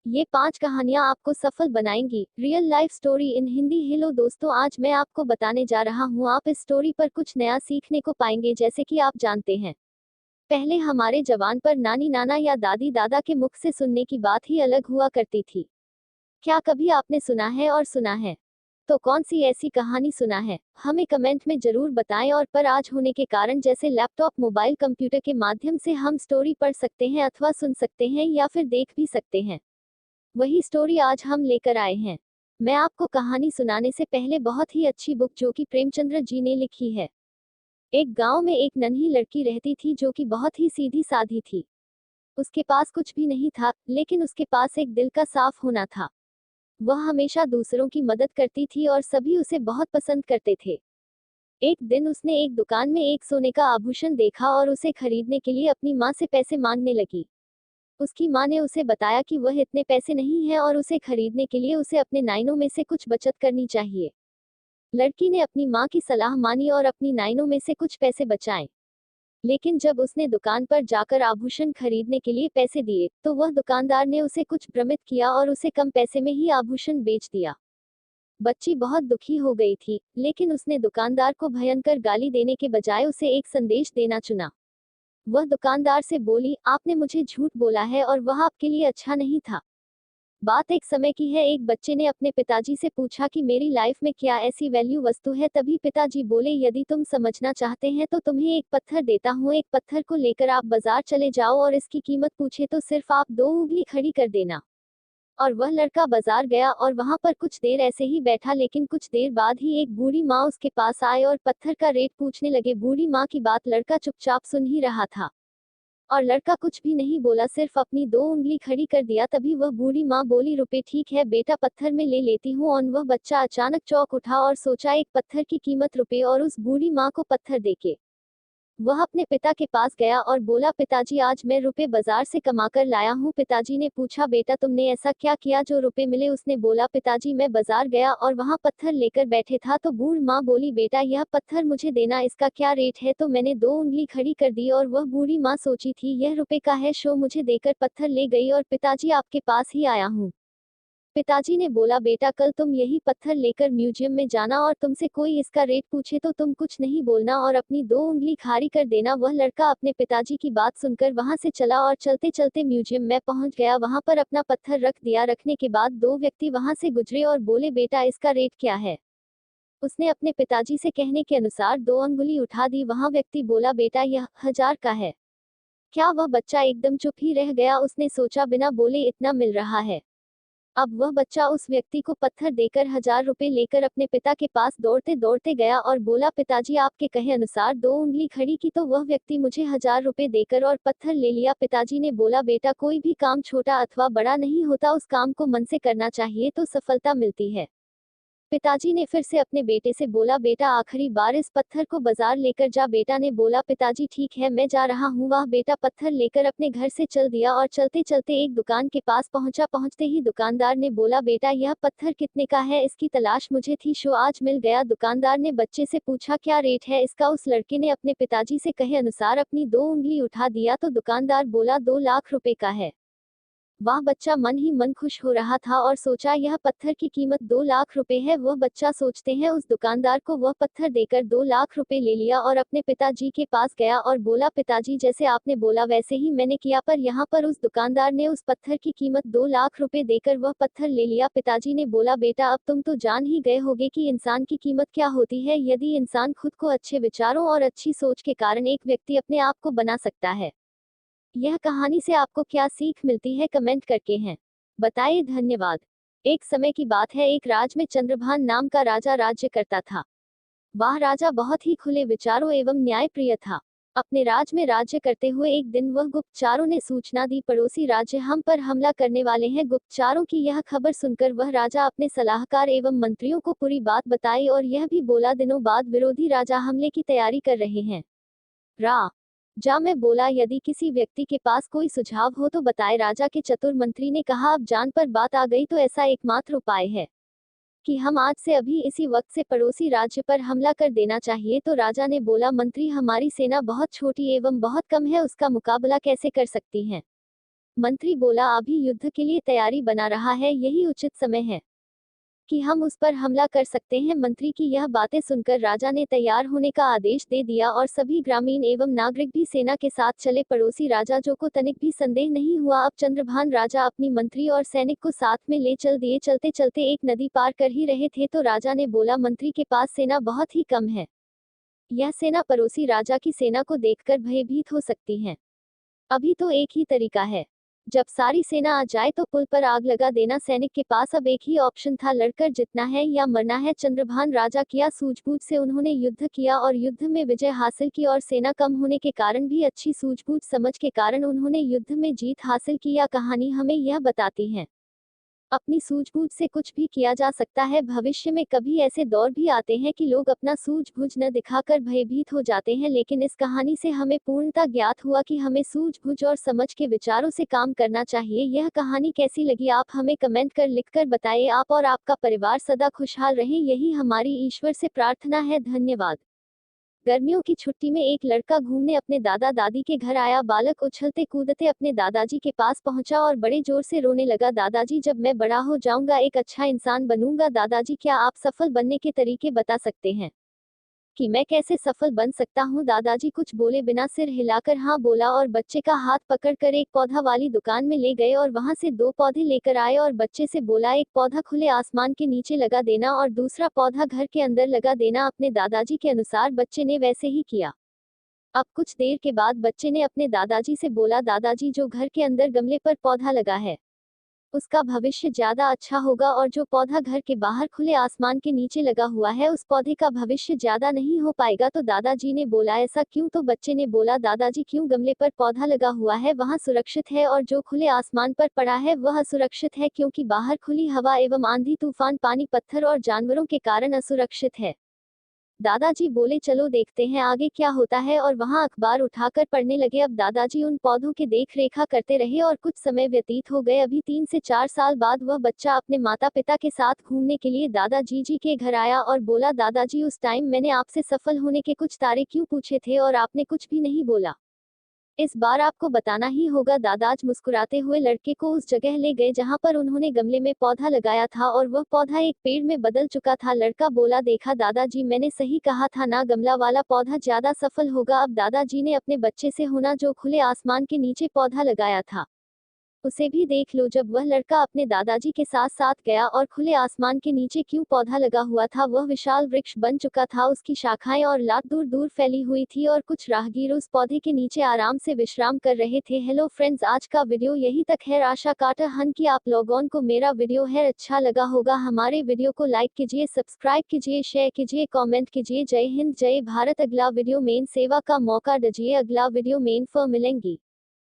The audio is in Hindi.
ये 5 कहानियाँ आपको सफल बनाएंगी। Real life story in Hindi. Hello दोस्तों, आज मैं आपको बताने जा रहा हूँ, आप इस स्टोरी पर कुछ नया सीखने को पाएंगे। जैसे कि आप जानते हैं, पहले हमारे जवान पर नानी नाना या दादी दादा के मुख से सुनने की बात ही अलग हुआ करती थी। क्या कभी आपने सुना है और सुना है तो कौन सी ऐसी कहानी सुना है, हमें कमेंट में जरूर बताएं। और पर आज होने के कारण, जैसे लैपटॉप मोबाइल कंप्यूटर के माध्यम से हम स्टोरी पढ़ सकते हैं अथवा सुन सकते हैं या फिर देख भी सकते हैं, वही स्टोरी आज हम लेकर आए हैं। मैं आपको कहानी सुनाने से पहले बहुत ही अच्छी बुक जो कि प्रेमचंद्र जी ने लिखी है। एक गांव में एक नन्ही लड़की रहती थी जो कि बहुत ही सीधी साधी थी। उसके पास कुछ भी नहीं था, लेकिन उसके पास एक दिल का साफ होना था। वह हमेशा दूसरों की मदद करती थी और सभी उसे बहुत पसंद करते थे। एक दिन उसने एक दुकान में एक सोने का आभूषण देखा और उसे खरीदने के लिए अपनी माँ से पैसे मांगने लगी। उसकी माँ ने उसे बताया कि वह इतने पैसे नहीं है और उसे खरीदने के लिए उसे अपने नाइनों में से कुछ बचत करनी चाहिए। लड़की ने अपनी माँ की सलाह मानी और अपनी नाइनों में से कुछ पैसे बचाए। लेकिन जब उसने दुकान पर जाकर आभूषण खरीदने के लिए पैसे दिए, तो वह दुकानदार ने उसे कुछ भ्रमित किया और उसे कम पैसे में ही आभूषण बेच दिया। बच्ची बहुत दुखी हो गई थी, लेकिन उसने दुकानदार को भयंकर गाली देने के बजाय उसे एक संदेश देना चुना। वह दुकानदार से बोली, आपने मुझे झूठ बोला है और वह आपके लिए अच्छा नहीं था। बात एक समय की है। एक बच्चे ने अपने पिताजी से पूछा कि मेरी लाइफ में क्या ऐसी वैल्यू वस्तु है। तभी पिताजी बोले, यदि तुम समझना चाहते हैं तो तुम्हें एक पत्थर देता हूँ। एक पत्थर को लेकर आप बाजार चले जाओ और इसकी कीमत पूछे तो सिर्फ आप 2 उंगली खड़ी कर देना। और वह लड़का बाजार गया और वहां पर कुछ देर ऐसे ही बैठा, लेकिन कुछ देर बाद ही एक बूढ़ी माँ उसके पास आए और पत्थर का रेट पूछने लगे। बूढ़ी माँ की बात लड़का चुपचाप सुन ही रहा था और लड़का कुछ भी नहीं बोला, सिर्फ अपनी 2 उंगली खड़ी कर दिया। तभी वह बूढ़ी माँ बोली, रुपए ठीक है बेटा, पत्थर में ले लेती हूँ। और वह बच्चा अचानक चौंक उठा और सोचा, एक पत्थर की कीमत रुपए, और उस बूढ़ी माँ को पत्थर देके वह अपने पिता के पास गया और बोला, पिताजी आज मैं रुपए बाजार से कमा कर लाया हूँ। पिताजी ने पूछा, बेटा तुमने ऐसा क्या किया जो रुपए मिले। उसने बोला, पिताजी मैं बाजार गया और वहाँ पत्थर लेकर बैठे था तो बूढ़ माँ बोली, बेटा यह पत्थर मुझे देना, इसका क्या रेट है। तो मैंने 2 उंगली खड़ी कर दी और वह बूढ़ी माँ सोची थी यह रुपए का है, शो मुझे देकर पत्थर ले गई और पिताजी आपके पास ही आया हूँ। पिताजी ने बोला, बेटा कल तुम यही पत्थर लेकर म्यूजियम में जाना और तुमसे कोई इसका रेट पूछे तो तुम कुछ नहीं बोलना और अपनी 2 उंगली खाली कर देना। वह लड़का अपने पिताजी की बात सुनकर वहां से चला और चलते चलते म्यूजियम में पहुंच गया। वहां पर अपना पत्थर रख दिया। रखने के बाद 2 व्यक्ति वहां से गुजरे और बोले, बेटा इसका रेट क्या है। उसने अपने पिताजी से कहने के अनुसार 2 उंगली उठा दी। वहां व्यक्ति बोला, बेटा यह 1000 का है। क्या वह बच्चा एकदम चुप ही रह गया। उसने सोचा, बिना बोले इतना मिल रहा है। अब वह बच्चा उस व्यक्ति को पत्थर देकर 1000 रुपए लेकर अपने पिता के पास दौड़ते दौड़ते गया और बोला, पिताजी आपके कहे अनुसार 2 उंगली खड़ी की तो वह व्यक्ति मुझे 1000 रुपए देकर और पत्थर ले लिया। पिताजी ने बोला, बेटा कोई भी काम छोटा अथवा बड़ा नहीं होता, उस काम को मन से करना चाहिए तो सफलता मिलती है। पिताजी ने फिर से अपने बेटे से बोला, बेटा आखिरी बार इस पत्थर को बाजार लेकर जा। बेटा ने बोला, पिताजी ठीक है मैं जा रहा हूँ। वह बेटा पत्थर लेकर अपने घर से चल दिया और चलते चलते एक दुकान के पास पहुंचा। पहुंचते ही दुकानदार ने बोला, बेटा यह पत्थर कितने का है, इसकी तलाश मुझे थी, शो आज मिल गया। दुकानदार ने बच्चे से पूछा, क्या रेट है इसका। उस लड़के ने अपने पिताजी से कहे अनुसार अपनी 2 उंगली उठा दिया तो दुकानदार बोला, 2 लाख रुपए का है। वह बच्चा मन ही मन खुश हो रहा था और सोचा, यह पत्थर की कीमत 2 लाख रुपए है। वह बच्चा सोचते हैं उस दुकानदार को वह पत्थर देकर 2 लाख रुपए ले लिया और अपने पिताजी के पास गया और बोला, पिताजी जैसे आपने बोला वैसे ही मैंने किया। पर यहाँ पर उस दुकानदार ने उस पत्थर की कीमत 2 लाख रुपए देकर वह पत्थर ले लिया। पिताजी ने बोला, बेटा अब तुम तो जान ही गए होगे कि इंसान की कीमत क्या होती है। यदि इंसान खुद को अच्छे विचारों और अच्छी सोच के कारण एक व्यक्ति अपने आप को बना सकता है। यह कहानी से आपको क्या सीख मिलती है, कमेंट करके हैं बताइए। धन्यवाद। एक समय की बात है, एक राज में चंद्रभान नाम का राजा राज्य करता था। वह राजा बहुत ही खुले विचारों एवं न्यायप्रिय था। अपने राज में राज्य करते हुए एक दिन वह गुप्तचारों ने सूचना दी, पड़ोसी राज्य हम पर हमला करने वाले हैं। गुप्तचारों की यह खबर सुनकर वह राजा अपने सलाहकार एवं मंत्रियों को पूरी बात बताई और यह भी बोला, दिनों बाद विरोधी राजा हमले की तैयारी कर रहे हैं। रा जा मैं बोला, यदि किसी व्यक्ति के पास कोई सुझाव हो तो बताए। राजा के चतुर मंत्री ने कहा, अब जान पर बात आ गई तो ऐसा एकमात्र उपाय है कि हम आज से अभी इसी वक्त से पड़ोसी राज्य पर हमला कर देना चाहिए। तो राजा ने बोला, मंत्री हमारी सेना बहुत छोटी एवं बहुत कम है, उसका मुकाबला कैसे कर सकती हैं। मंत्री बोला, अभी युद्ध के लिए तैयारी बना रहा है, यही उचित समय है कि हम उस पर हमला कर सकते हैं। मंत्री की यह बातें सुनकर राजा ने तैयार होने का आदेश दे दिया और सभी ग्रामीण एवं नागरिक भी सेना के साथ चले। पड़ोसी राजा जो को तनिक भी संदेह नहीं हुआ। अब चंद्रभान राजा अपनी मंत्री और सैनिक को साथ में ले चल दिए। चलते चलते एक नदी पार कर ही रहे थे तो राजा ने बोला, मंत्री के पास सेना बहुत ही कम है। यह सेना पड़ोसी राजा की सेना को देखकर भयभीत हो सकती है। अभी तो एक ही तरीका है, जब सारी सेना आ जाए तो पुल पर आग लगा देना। सैनिक के पास अब एक ही ऑप्शन था, लड़कर जीतना है या मरना है। चंद्रभान राजा किया सूझबूझ से उन्होंने युद्ध किया और युद्ध में विजय हासिल की और सेना कम होने के कारण भी अच्छी सूझबूझ समझ के कारण उन्होंने युद्ध में जीत हासिल की। यह कहानी हमें यह बताती है, अपनी सूझबूझ से कुछ भी किया जा सकता है। भविष्य में कभी ऐसे दौर भी आते हैं कि लोग अपना सूझबूझ न दिखाकर भयभीत हो जाते हैं, लेकिन इस कहानी से हमें पूर्णता ज्ञात हुआ कि हमें सूझबूझ और समझ के विचारों से काम करना चाहिए। यह कहानी कैसी लगी आप हमें कमेंट कर लिखकर बताइए। आप और आपका परिवार सदा खुशहाल रहें, यही हमारी ईश्वर से प्रार्थना है। धन्यवाद। गर्मियों की छुट्टी में एक लड़का घूमने अपने दादा दादी के घर आया। बालक उछलते कूदते अपने दादाजी के पास पहुंचा और बड़े जोर से रोने लगा, दादाजी जब मैं बड़ा हो जाऊंगा एक अच्छा इंसान बनूंगा। दादाजी, क्या आप सफल बनने के तरीके बता सकते हैं कि मैं कैसे सफल बन सकता हूँ? दादाजी कुछ बोले बिना सिर हिलाकर हाँ बोला और बच्चे का हाथ पकड़कर एक पौधा वाली दुकान में ले गए और वहां से 2 पौधे लेकर आए और बच्चे से बोला, एक पौधा खुले आसमान के नीचे लगा देना और दूसरा पौधा घर के अंदर लगा देना। अपने दादाजी के अनुसार बच्चे ने वैसे ही किया। अब कुछ देर के बाद बच्चे ने अपने दादाजी से बोला, दादाजी जो घर के अंदर गमले पर पौधा लगा है उसका भविष्य ज्यादा अच्छा होगा और जो पौधा घर के बाहर खुले आसमान के नीचे लगा हुआ है उस पौधे का भविष्य ज्यादा नहीं हो पाएगा। तो दादाजी ने बोला, ऐसा क्यों? तो बच्चे ने बोला, दादाजी क्यों गमले पर पौधा लगा हुआ है वहां सुरक्षित है और जो खुले आसमान पर पड़ा है वह असुरक्षित है, क्योंकि बाहर खुली हवा एवं आंधी तूफान पानी पत्थर और जानवरों के कारण असुरक्षित है। दादाजी बोले, चलो देखते हैं आगे क्या होता है, और वहां अखबार उठाकर पढ़ने लगे। अब दादाजी उन पौधों की देख रेखा करते रहे और कुछ समय व्यतीत हो गए। अभी 3 से 4 साल बाद वह बच्चा अपने माता पिता के साथ घूमने के लिए दादाजी जी के घर आया और बोला, दादाजी उस टाइम मैंने आपसे सफल होने के कुछ तारे क्यों पूछे थे और आपने कुछ भी नहीं बोला। इस बार आपको बताना ही होगा। दादाज मुस्कुराते हुए लड़के को उस जगह ले गए जहां पर उन्होंने गमले में पौधा लगाया था और वह पौधा एक पेड़ में बदल चुका था। लड़का बोला, देखा दादाजी मैंने सही कहा था ना, गमला वाला पौधा ज्यादा सफल होगा। अब दादाजी ने अपने बच्चे से होना जो खुले आसमान के नीचे पौधा लगाया था उसे भी देख लो। जब वह लड़का अपने दादाजी के साथ साथ गया और खुले आसमान के नीचे क्यों पौधा लगा हुआ था वह विशाल वृक्ष बन चुका था। उसकी शाखाएं और लात दूर दूर फैली हुई थी और कुछ राहगीर उस पौधे के नीचे आराम से विश्राम कर रहे थे। हेलो फ्रेंड्स, आज का वीडियो यही तक है। आशा काटा हन कि आप लोगों को मेरा वीडियो है अच्छा लगा होगा। हमारे वीडियो को लाइक कीजिए, सब्सक्राइब कीजिए, शेयर कीजिए, कॉमेंट कीजिए। जय हिंद, जय भारत। अगला वीडियो मेन सेवा का मौका दीजिए, अगला वीडियो मेन पर मिलेंगी।